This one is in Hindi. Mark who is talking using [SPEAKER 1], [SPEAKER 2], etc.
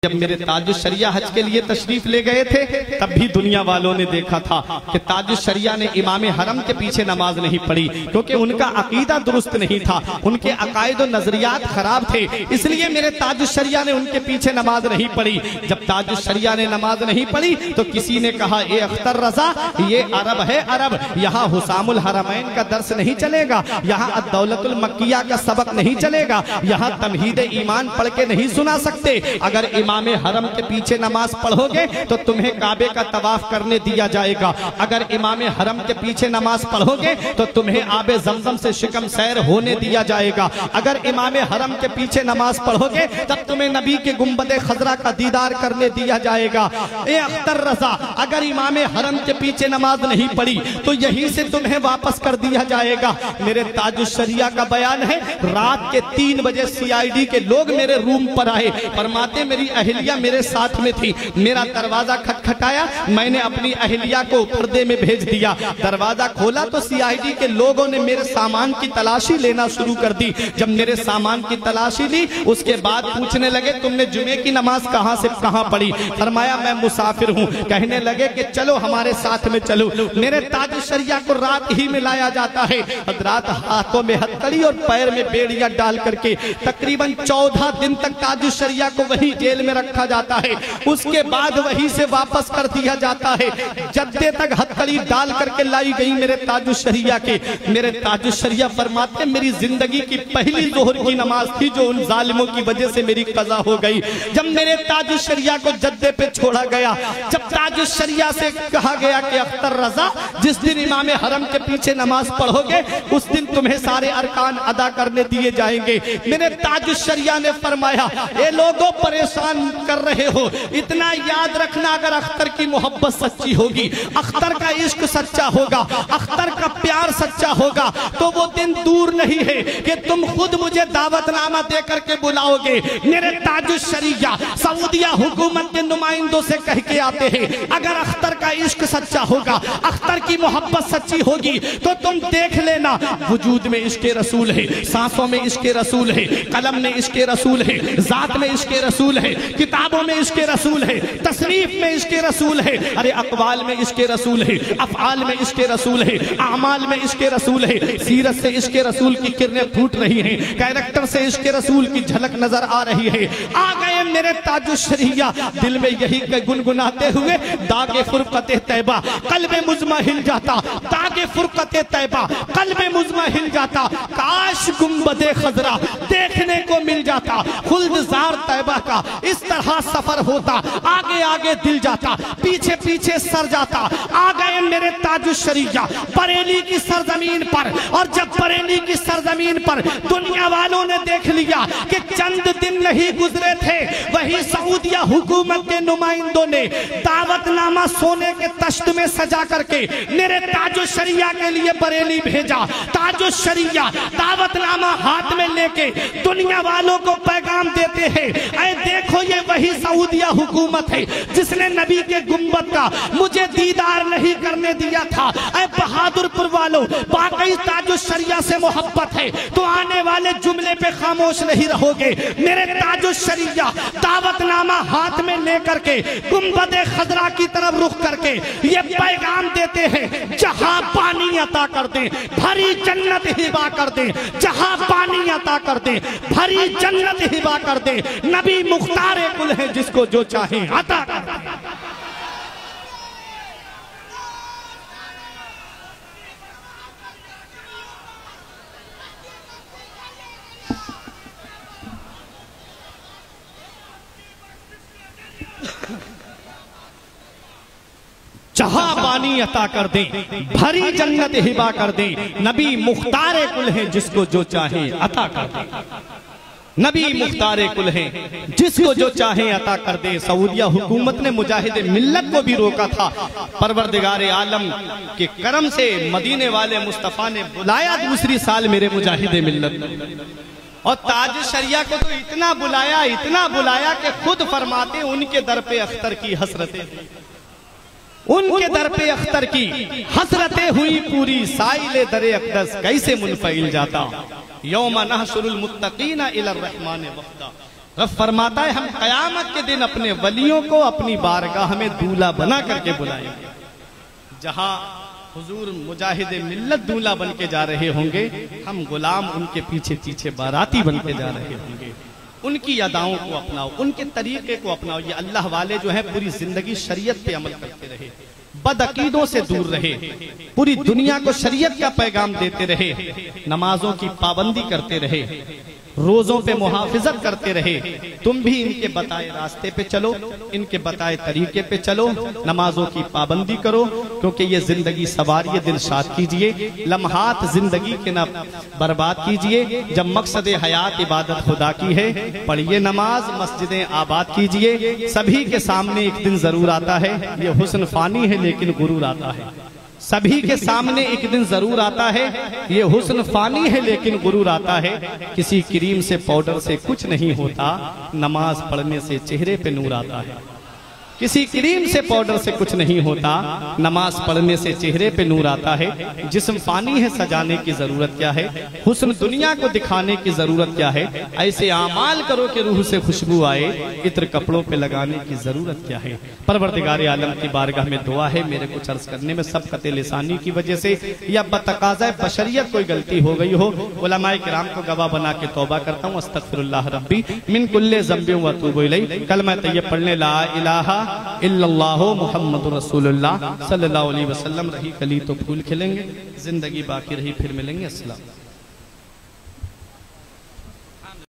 [SPEAKER 1] जब मेरे ताजुश्शरिया हज के लिए तशरीफ ले गए थे तब भी दुनिया वालों ने देखा था कि ताजुश्शरिया ने इमाम हरम के पीछे नमाज नहीं पढ़ी, क्योंकि उनका अकीदा दुरुस्त नहीं था, उनके अकायद और नजरियात खराब थे, इसलिए मेरे ताजुश्शरिया ने उनके पीछे नमाज नहीं पढ़ी। जब ताजुश्शरिया ने नमाज नहीं पढ़ी तो किसी ने कहा, ए अख्तर रजा, ये अरब है अरब, यहाँ हुसामुल हरमैन का दर्स नहीं चलेगा, यहाँ अद-दौलतुल मक्किया का सबक नहीं चलेगा, यहाँ तमहीद ईमान पढ़ के नहीं सुना सकते। अगर इमाम हरम के पीछे नमाज पढ़ोगे तो तुम्हें काबे का तवाफ करने दिया जाएगा, अगर इमाम हरम के पीछे नमाज पढ़ोगे तो तुम्हें आबे ज़मज़म से शिकम सैर होने दिया जाएगा, अगर इमाम हरम के पीछे नमाज पढ़ोगे तब तुम्हें नबी के गुंबदे खजरा का दीदार करने दिया जाएगा। ए अख्तर रजा, अगर इमाम हरम के पीछे नमाज नहीं पढ़ी तो यहीं से तुम्हें वापस कर दिया जाएगा। मेरे ताजुश्शरिया का बयान है, रात के 3 बजे CID के लोग मेरे रूम पर आए, फरमाते मेरी अहिलिया मेरे साथ में थी, मेरा दरवाजा खटखटाया, मैंने अपनी अहिलिया को पर्दे में भेज दिया, दरवाजा खोला तो CID के लोगों ने मेरे सामान की तलाशी लेना शुरू कर दी। जब मेरे सामान की तलाशी ली उसके बाद पूछने लगे, तुमने जुमे की नमाज कहां से कहां पढ़ी? फरमाया मैं मुसाफिर हूं। कहने लगे कि चलो हमारे साथ में चलो। मेरे ताजुश्शरिया को रात ही में लाया जाता है, हजरात हाथों में हथकड़ी और पैर में बेड़ियां डाल करके तकरीबन 14 दिन तक ताजुश्शरिया को वही जेल में रखा जाता है, उसके बाद वहीं से वापस कर दिया जाता है। जद्दे तक हथकड़ी डाल करके लाई गई मेरे ताजुश्शरिया के। मेरे ताजुश्शरिया फरमाते मेरी जिंदगी की पहली जोहर की नमाज थी जो उन जालिमों की वजह से मेरी कज़ा हो गई। जब मेरे ताजुश्शरिया को जद्दे पे छोड़ा गया, जब ताजुश्शरिया से कहा गया कि अख्तर रजा, जिस दिन इमाम हरम के पीछे नमाज पढ़ोगे उस दिन तुम्हें सारे अरकान अदा करने दिए जाएंगे। मेरे ताजुश्शरिया ने फरमाया, ए लोगों परेशान कर रहे हो, इतना याद रखना, अगर अख्तर की मोहब्बत सच्ची होगी, अख्तर का इश्क सच्चा होगा, अख्तर का प्यार सच्चा होगा, तो वो दिन दूर नहीं है कि तुम खुद मुझे दावतनामा दे करके बुलाओगे। मेरे ताजुश्शरिया सऊदिया हुकूमत के नुमाइंदों से कह के आते हैं, अगर अख्तर का इश्क सच्चा होगा, अख्तर की मोहब्बत सच्ची होगी तो तुम देख लेना, वजूद में इश्क़े रसूल है, सांसों में इश्क़े रसूल है, कलम में इश्क़े रसूल है, जात में इश्क़े रसूल है, किताबों में इश्क़े रसूल है, तसनीफ में इश्क़े रसूल है, अरे अक़वाल में इश्क़े रसूल है, अफ़आल में इश्क़े रसूल है, आमाल में इश्क़े रसूल है, सीरत से इश्क़े रसूल की किरणें फूट रही हैं, कैरेक्टर से इश्क़े रसूल की झलक नजर आ रही है। आ गए मेरे ताजुश्शरिया, दिल में यही गुनगुनाते हुए, दागे फुरक़ते तैबा क़ल्बे मुज़मा हिल जाता, दागे फुरक़ते तैबा क़ल्बे मुज़मा हिल जाता, काश गुंबदे खजरा देखने को मिल जाता, खुल्दजार तैबा का इस तरह सफर होता, आगे आगे दिल जाता, पीछे पीछे सर जाता। आ गए मेरे ताजुश्शरिया बरेली की सरजमीन पर, और जब बरेली की सरजमीन पर दुनिया वालों ने देख लिया कि चंद दिन नहीं गुजरे थे, वही सऊदिया हुकूमत के नुमाइंदों ने दावतनामा सोने के तश्त में सजा करके मेरे ताजुश्शरिया के लिए बरेली भेजा। ताजुश्शरिया दावतनामा हाथ में लेके दुनिया वालों को पैगाम देते हैं, ऐ देखो ये वही सऊदिया हुकूमत है जिसने नबी के गुंबद का मुझे दीदार नहीं करने दिया था। ऐ बहादुरपुर वालों, वाकई ताजुश्शरिया से मोहब्बत है तो आने वाले जुमले पे खामोश नहीं रहोगे। मेरे ताजुश्शरिया दावतनामा हाथ में लेकर के गुंबदे खजरा की तरफ रुख करके ये पैगाम देते हैं, जहां पानी अता कर दे भरी जन्नत हिबा कर दे, जहां पानी अता कर दे भरी जन्नत हिबा कर दे, नबी मुख्तार कुल है जिसको जो चाहे अता कर दे। जहां पानी अता कर दे भरी जन्नत हिबा कर दे, नबी मुख्तार कुल है जिसको जो चाहे अता कर दे, नबी मुख्तार कुल है जिसको जो चाहे अता कर दे। सऊदिया हुकूमत ने मुजाहिद मिल्लत को भी रोका था, परवरदिगार आलम के करम से मदीने वाले मुस्तफ़ा ने बुलाया दूसरी साल मेरे मुजाहिद मिल्लत, और ताजुश्शरिया को तो इतना बुलाया कि खुद फरमाते उनके दर पे अख्तर की हसरतें, उनके दर पे अख्तर की हसरतें हुई पूरी, साइले दरे अक़दस कैसे मुनफ़इल जाता, यौम नहशुरुल मुत्तक़ीना इलर रहमान वफ़दा। रब फरमाता है हम कयामत के दिन अपने वलियों को अपनी बारगाह में दूल्हा बना करके बुलाएंगे। जहां हुजूर मुजाहिद मिल्लत दूल्हा बन के जा रहे होंगे, हम गुलाम उनके पीछे पीछे बाराती बन के जा रहे होंगे। उनकी अदाओं को अपनाओ, उनके तरीके को अपनाओ। ये अल्लाह वाले जो है पूरी जिंदगी शरीयत पे अमल करते रहे, बदअकीदों से दूर रहे, पूरी दुनिया को शरीयत का पैगाम देते रहे, नमाजों की पाबंदी करते रहे, रोजों पे मुहाफिजत करते रहे। तुम भी इनके बताए रास्ते पे चलो, इनके बताए तरीके पे चलो, नमाजों की पाबंदी करो, क्योंकि ये जिंदगी सवारिये दिलशाद कीजिए, लम्हात जिंदगी के न बर्बाद कीजिए। जब मकसद हयात इबादत खुदा की है, पढ़िए नमाज, मस्जिदें आबाद कीजिए। सभी के सामने एक दिन जरूर आता है, ये हुस्न फानी है लेकिन गुरूर आता है। सभी के सामने एक दिन जरूर आता है, ये हुस्न फानी है लेकिन गुरूर आता है। किसी क्रीम से पाउडर से कुछ नहीं होता, नमाज पढ़ने से चेहरे पे नूर आता है। किसी क्रीम से पाउडर से कुछ नहीं होता, नमाज पढ़ने से चेहरे पे नूर आता है। जिस्म फानी है, सजाने की जरूरत क्या है, हुस्न दुनिया को दिखाने की जरूरत क्या है। ऐसे आमाल करो कि रूह से खुशबू आए, इत्र कपड़ों पे लगाने की जरूरत क्या है। परवरदिगार आलम की बारगाह में दुआ है, मेरे कुछ अर्ज करने में सबकत लिसानी की वजह से या बतकाज़ा बशरियत कोई गलती हो गई हो, उलमाए किराम को गवाह बना के तौबा करता हूँ। अस्तगफिरुल्लाह रब्बी मिन कुल्ले ज़ंबिन व अतूबु इलैह। कलमा तय्यब पढ़ने ला इलाहा इल्लल्लाहु मुहम्मदुर रसूलुल्लाह सल्लल्लाहु अलैहि वसल्लम। रही कली तो फूल खिलेंगे, जिंदगी बाकी रही फिर मिलेंगे। अस्सलाम।